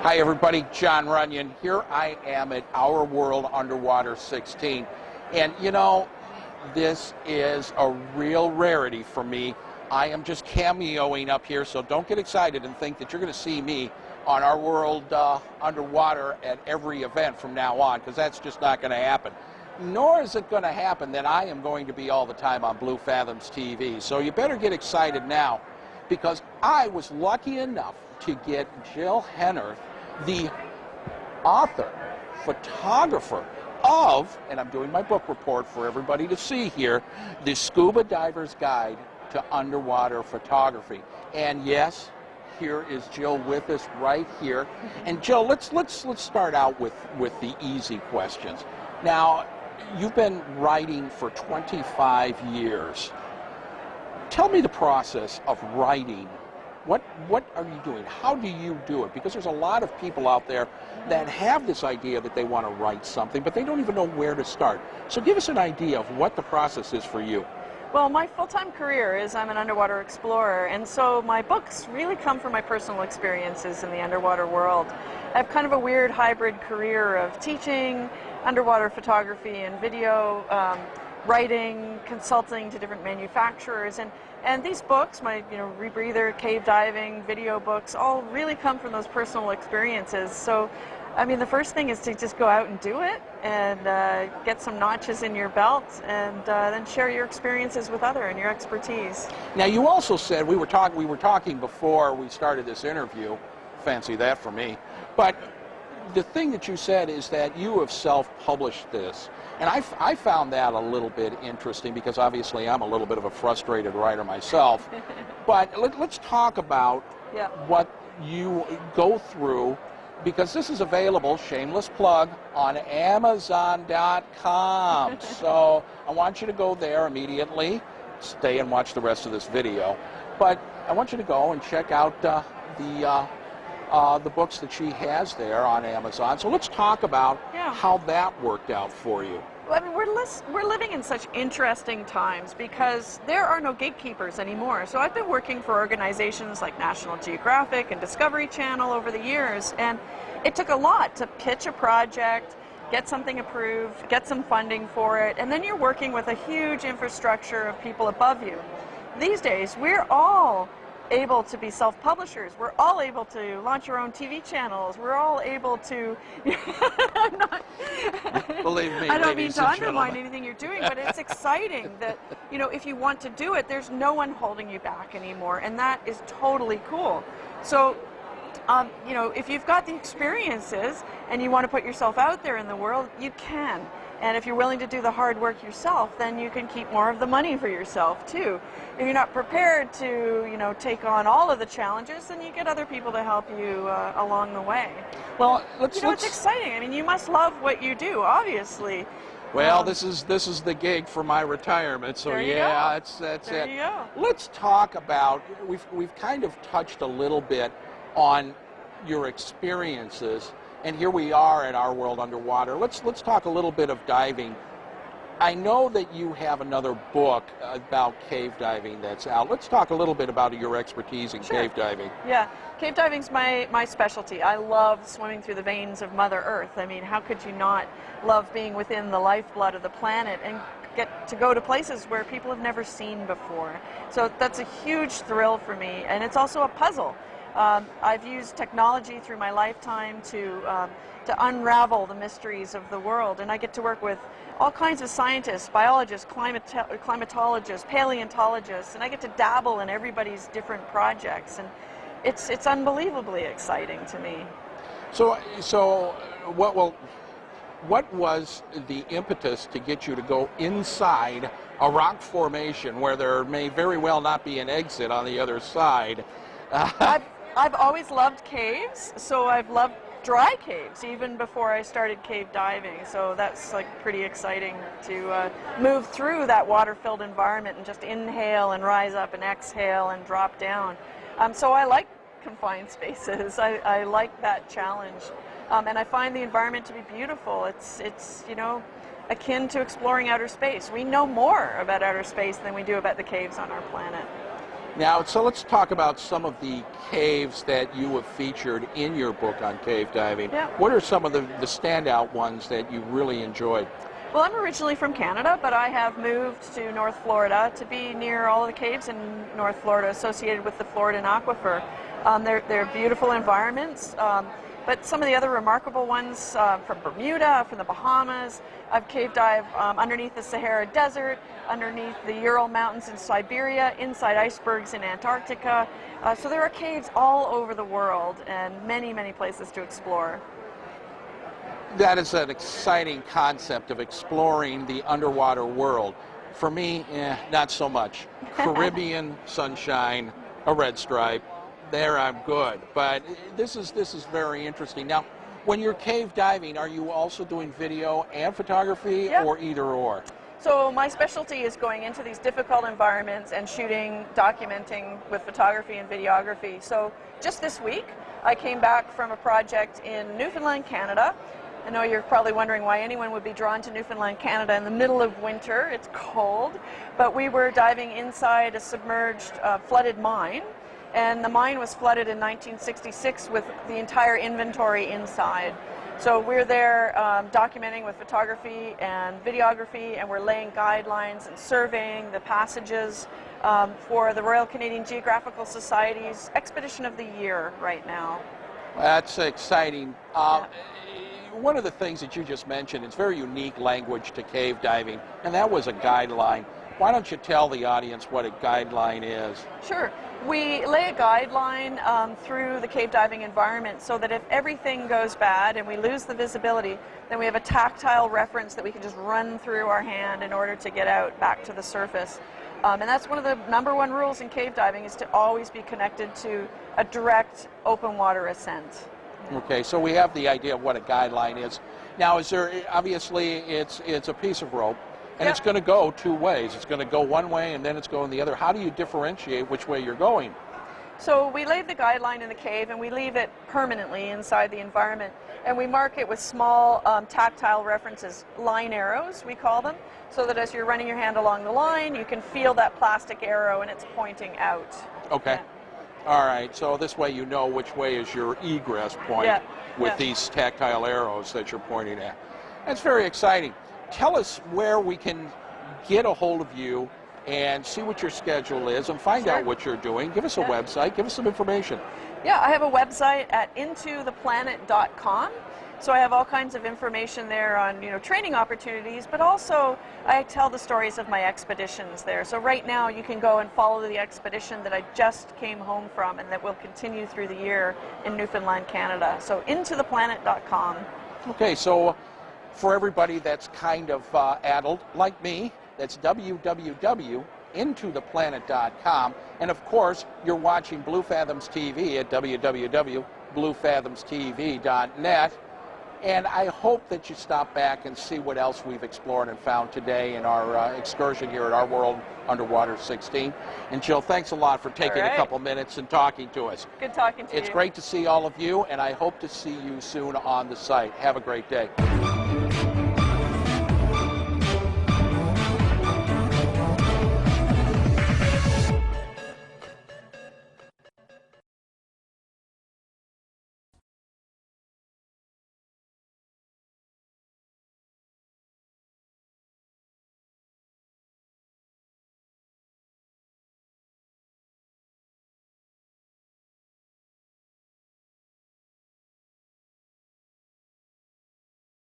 Hi everybody, John Runion. Here I am at Our World Underwater 16. And you know, this is a real rarity for me. I am just cameoing up here, so don't get excited and think that you're going to see me on Our World Underwater at every event from now on, because that's just not going to happen. Nor is it going to happen that I am going to be all the time on Blue Fathoms TV. So you better get excited now, because I was lucky enough to get Jill Heinerth, the author, photographer of, and I'm doing my book report for everybody to see here, the Scuba Diver's Guide to Underwater Photography. And yes, here is Jill with us right here. And Jill, let's start out with the easy questions. Now, you've been writing for 25 years. Tell me the process of writing. What are you doing? How do you do it? Because there's a lot of people out there that have this idea that they want to write something, but they don't even know where to start. So give us an idea of what the process is for you. Well, my full-time career is I'm an underwater explorer, and so my books really come from my personal experiences in the underwater world. I have kind of a weird hybrid career of teaching, underwater photography and video, writing, consulting to different manufacturers, and these books, my Rebreather, cave diving, video books, all really come from those personal experiences. So, I mean, the first thing is to just go out and do it and get some notches in your belt, and then share your experiences with others and your expertise. Now, you also said, we were talking before we started this interview, fancy that for me, but the thing that you said is that you have self-published this. And I found that a little bit interesting, because obviously I'm a little bit of a frustrated writer myself. But let's talk about what you go through, because this is available, shameless plug, on Amazon.com. So I want you to go there immediately, stay and watch the rest of this video. But I want you to go and check out the books that she has there on Amazon. So let's talk about how that worked out for you. Well, I mean, we're living in such interesting times because there are no gatekeepers anymore. So I've been working for organizations like National Geographic and Discovery Channel over the years, and it took a lot to pitch a project, get something approved, get some funding for it, and then you're working with a huge infrastructure of people above you. These days, we're all able to be self-publishers. We're all able to launch our own TV channels. We're all able to Believe me, I don't mean to undermine gentlemen. anything you're doing, but it's exciting that, if you want to do it, there's no one holding you back anymore, and that is totally cool. So, if you've got the experiences and you want to put yourself out there in the world, you can. And if you're willing to do the hard work yourself, then you can keep more of the money for yourself too. If you're not prepared to, take on all of the challenges, then you get other people to help you along the way. Well, it's exciting. I mean, you must love what you do, obviously. Well, this is the gig for my retirement. So yeah, that's it. There you go. Let's talk about, we've kind of touched a little bit on your experiences. And here we are at Our World Underwater. Let's talk a little bit of diving. I know that you have another book about cave diving that's out. Let's talk a little bit about your expertise in cave diving. Yeah, cave diving's my specialty. I love swimming through the veins of Mother Earth. I mean, how could you not love being within the lifeblood of the planet and get to go to places where people have never seen before? So that's a huge thrill for me, and it's also a puzzle. I've used technology through my lifetime to unravel the mysteries of the world, and I get to work with all kinds of scientists, biologists, climatologists, paleontologists, and I get to dabble in everybody's different projects, and it's unbelievably exciting to me. So what was the impetus to get you to go inside a rock formation where there may very well not be an exit on the other side? I've always loved caves, so I've loved dry caves even before I started cave diving. So that's like pretty exciting to move through that water-filled environment and just inhale and rise up and exhale and drop down. So I like confined spaces. I like that challenge, and I find the environment to be beautiful. It's akin to exploring outer space. We know more about outer space than we do about the caves on our planet. Now, so let's talk about some of the caves that you have featured in your book on cave diving. Yeah. What are some of the standout ones that you really enjoyed? Well, I'm originally from Canada, but I have moved to North Florida to be near all of the caves in North Florida associated with the Floridan Aquifer. They're beautiful environments, but some of the other remarkable ones from Bermuda, from the Bahamas. I've cave dived underneath the Sahara Desert, underneath the Ural Mountains in Siberia, inside icebergs in Antarctica. So there are caves all over the world and many, many places to explore. That is an exciting concept of exploring the underwater world. For me, not so much. Caribbean, sunshine, a red stripe, there I'm good. But this is very interesting. Now, when you're cave diving, are you also doing video and photography, Yeah. or either or? So my specialty is going into these difficult environments and shooting, documenting with photography and videography. So just this week, I came back from a project in Newfoundland, Canada. I know you're probably wondering why anyone would be drawn to Newfoundland, Canada in the middle of winter. It's cold, but we were diving inside a submerged, flooded mine, and the mine was flooded in 1966 with the entire inventory inside. So we're there documenting with photography and videography, and we're laying guidelines and surveying the passages for the Royal Canadian Geographical Society's Expedition of the Year right now. That's exciting. One of the things that you just mentioned, it's very unique language to cave diving, and that was a guideline. Why don't you tell the audience what a guideline is? Sure. We lay a guideline through the cave diving environment so that if everything goes bad and we lose the visibility, then we have a tactile reference that we can just run through our hand in order to get out back to the surface. And that's one of the #1 rules in cave diving, is to always be connected to a direct open water ascent. Okay, so we have the idea of what a guideline is. Now, is there, obviously, it's a piece of rope, and it's going to go two ways. It's going to go one way, and then it's going the other. How do you differentiate which way you're going? So we lay the guideline in the cave, and we leave it permanently inside the environment, and we mark it with small tactile references, line arrows, we call them, so that as you're running your hand along the line, you can feel that plastic arrow, and it's pointing out. Okay. Yeah. All right, so this way you know which way is your egress point with these tactile arrows that you're pointing at. That's very exciting. Tell us where we can get a hold of you and see what your schedule is and find out what you're doing. Give us a website, give us some information. Yeah, I have a website at intotheplanet.com. So I have all kinds of information there on, training opportunities, but also I tell the stories of my expeditions there. So right now you can go and follow the expedition that I just came home from and that will continue through the year in Newfoundland, Canada. So intotheplanet.com. Okay, so for everybody that's kind of addled, like me, that's www.intotheplanet.com. And of course, you're watching Blue Fathoms TV at www.bluefathomstv.net. And I hope that you stop back and see what else we've explored and found today in our excursion here at Our World Underwater 16. And Jill, thanks a lot for taking a couple minutes and talking to us. Good talking to you. It's great to see all of you, and I hope to see you soon on the site. Have a great day.